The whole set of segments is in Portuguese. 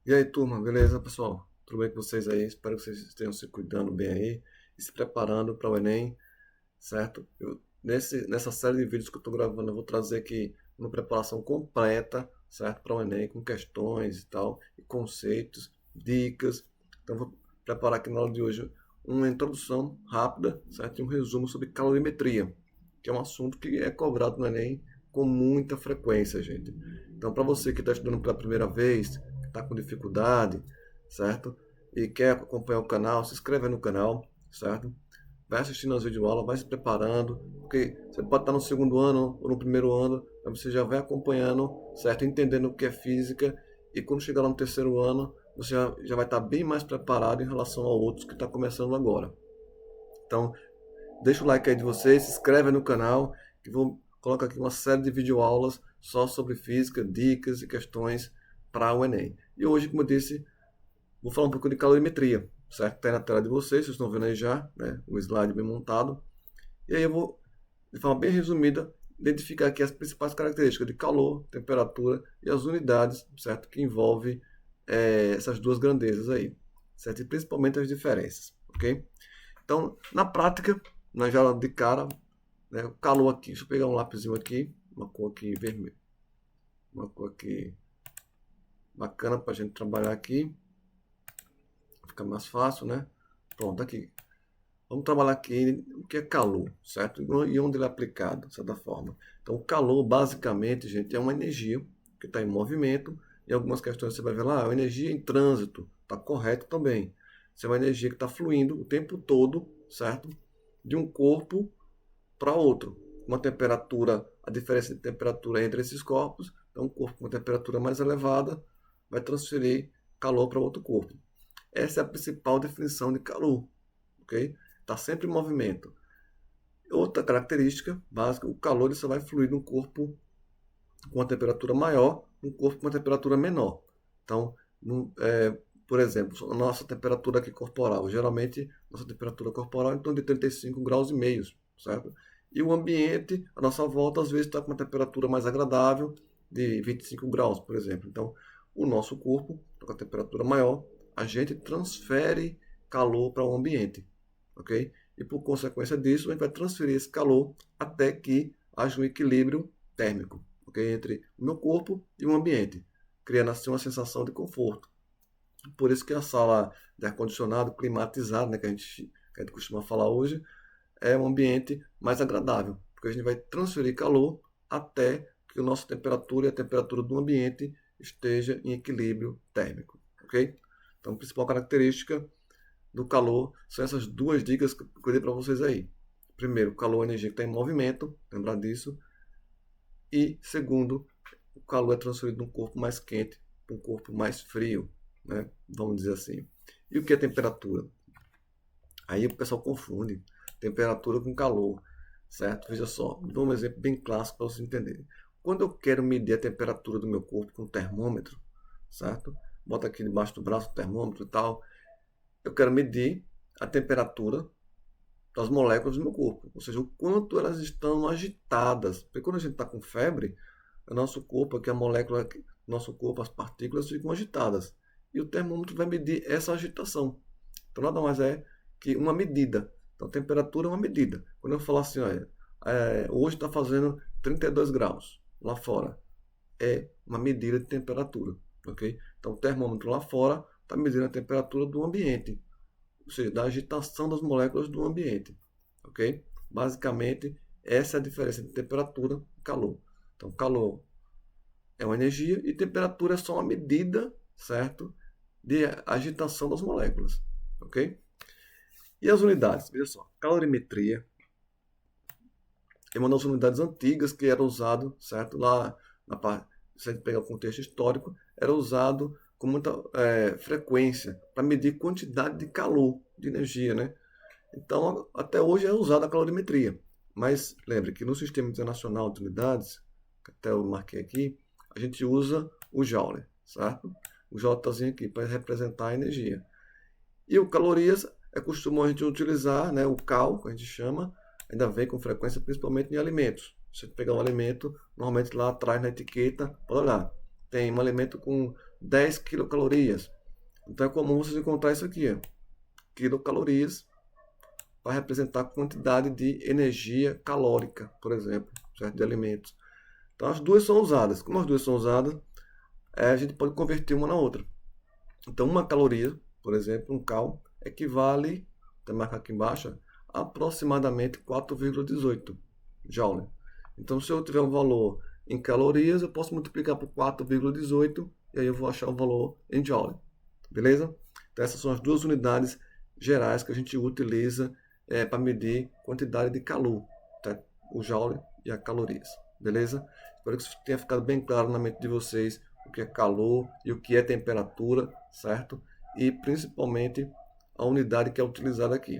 E aí, turma, beleza, pessoal? Tudo bem com vocês aí? Espero que vocês estejam se cuidando bem aí e se preparando para o Enem, certo? Nessa série de vídeos que eu estou gravando, eu vou trazer aqui uma preparação completa, certo? Para o Enem, com questões e tal, e conceitos, dicas. Então, vou preparar aqui na aula de hoje uma introdução rápida, certo? E um resumo sobre calorimetria, que é um assunto que é cobrado no Enem com muita frequência, gente. Então, para você que está estudando pela primeira vez, que está com dificuldade, certo? E quer acompanhar o canal, se inscreve no canal, certo? Vai assistindo as videoaulas, vai se preparando, porque você pode estar no segundo ano ou no primeiro ano, mas você já vai acompanhando, certo? Entendendo o que é física, e quando chegar lá no terceiro ano, você já vai estar bem mais preparado em relação a outros que estão começando agora. Então, deixa o like aí de vocês, se inscreve no canal, que vou colocar aqui uma série de videoaulas só sobre física, dicas e questões para o Enem. E hoje, como eu disse, vou falar um pouco de calorimetria, certo? Está aí na tela de vocês estão vendo aí já, né? O slide bem montado. E aí eu vou, de forma bem resumida, identificar aqui as principais características de calor, temperatura e as unidades, certo? Que envolve essas duas grandezas aí, certo? E principalmente as diferenças, ok? Então, na prática, nós já de cara, né, o calor aqui, deixa eu pegar um lápisinho aqui, uma cor aqui vermelha, uma cor aqui bacana para a gente trabalhar aqui, fica mais fácil, né? Pronto, aqui. Vamos trabalhar aqui o que é calor, certo? E onde ele é aplicado, de certa forma. Então, o calor, basicamente, gente, é uma energia que está em movimento. Em algumas questões você vai ver lá, é uma energia em trânsito. Está correto também. Isso é uma energia que está fluindo o tempo todo, certo? De um corpo para outro. Uma temperatura, a diferença de temperatura entre esses corpos, então um corpo com uma temperatura mais elevada vai transferir calor para outro corpo. Essa é a principal definição de calor, ok? Está sempre em movimento. Outra característica básica, o calor ele só vai fluir num corpo com uma temperatura maior, num corpo com uma temperatura menor. Então, por exemplo, a nossa temperatura aqui corporal, geralmente nossa temperatura corporal é em torno de 35 graus e meio, certo? E o ambiente, a nossa volta, às vezes está com uma temperatura mais agradável, de 25 graus, por exemplo. Então, o nosso corpo está com a temperatura maior, a gente transfere calor para o ambiente, ok? E por consequência disso, a gente vai transferir esse calor até que haja um equilíbrio térmico, ok? Entre o meu corpo e o ambiente, criando assim uma sensação de conforto. Por isso que a sala de ar-condicionado climatizada, né, que a gente costuma falar hoje, é um ambiente mais agradável, porque a gente vai transferir calor até que a nossa temperatura e a temperatura do ambiente esteja em equilíbrio térmico, ok? Então, a principal característica do calor são essas duas dicas que eu dei para vocês aí. Primeiro, o calor é energia que está em movimento, lembrar disso. E segundo, o calor é transferido de um corpo mais quente para um corpo mais frio, né? Vamos dizer assim. E o que é temperatura? Aí o pessoal confunde temperatura com calor, certo? Veja só, vou dar um exemplo bem clássico para vocês entenderem. Quando eu quero medir a temperatura do meu corpo com um termômetro, certo? Bota aqui debaixo do braço o termômetro e tal. Eu quero medir a temperatura das moléculas do meu corpo, ou seja, o quanto elas estão agitadas. Porque quando a gente está com febre, o nosso corpo, aqui a molécula, nosso corpo, as partículas ficam agitadas. E o termômetro vai medir essa agitação. Então nada mais é que uma medida. Então a temperatura é uma medida. Quando eu falar assim, olha, hoje está fazendo 32 graus lá fora, é uma medida de temperatura, ok? Então o termômetro lá fora está medindo a temperatura do ambiente, ou seja, da agitação das moléculas do ambiente, ok? Basicamente, essa é a diferença entre temperatura e calor. Então, calor é uma energia e temperatura é só uma medida, certo? De agitação das moléculas, ok? E as unidades? Veja só, calorimetria é uma das unidades antigas que era usado, certo? Lá na parte, se a gente pegar o contexto histórico, era usado com muita frequência para medir quantidade de calor, de energia, né? Então, até hoje é usada a calorimetria. Mas lembre que no Sistema Internacional de Unidades, que até eu marquei aqui, a gente usa o Joule, certo? O Jzinho aqui para representar a energia. E o calorias é comum a gente utilizar, né, o cal, que a gente chama, ainda vem com frequência, principalmente em alimentos. Se você pegar um alimento, normalmente lá atrás na etiqueta, pode olhar, tem um alimento com 10 quilocalorias. Então é comum vocês encontrar isso aqui, ó, quilocalorias, para representar a quantidade de energia calórica, por exemplo, certo? De alimentos. Então as duas são usadas. Como as duas são usadas, a gente pode converter uma na outra. Então uma caloria, por exemplo, um cal, equivale, está marcado aqui embaixo, a aproximadamente 4,18 joule. Então se eu tiver um valor em calorias, eu posso multiplicar por 4,18 e aí eu vou achar o valor em joule. Beleza? Então essas são as duas unidades gerais que a gente utiliza para medir quantidade de calor, tá? O joule e a calorias. Beleza? Espero que isso tenha ficado bem claro na mente de vocês o que é calor e o que é temperatura, certo? E principalmente a unidade que é utilizada aqui.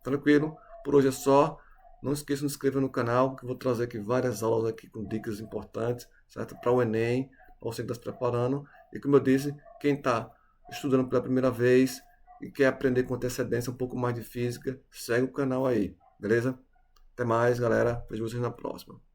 Tranquilo? Por hoje é só. Não esqueça de se inscrever no canal, que eu vou trazer aqui várias aulas aqui com dicas importantes, certo? Para o Enem, para você que está se preparando. E como eu disse, quem está estudando pela primeira vez e quer aprender com antecedência um pouco mais de física, segue o canal aí, beleza? Até mais, galera. Vejo vocês na próxima.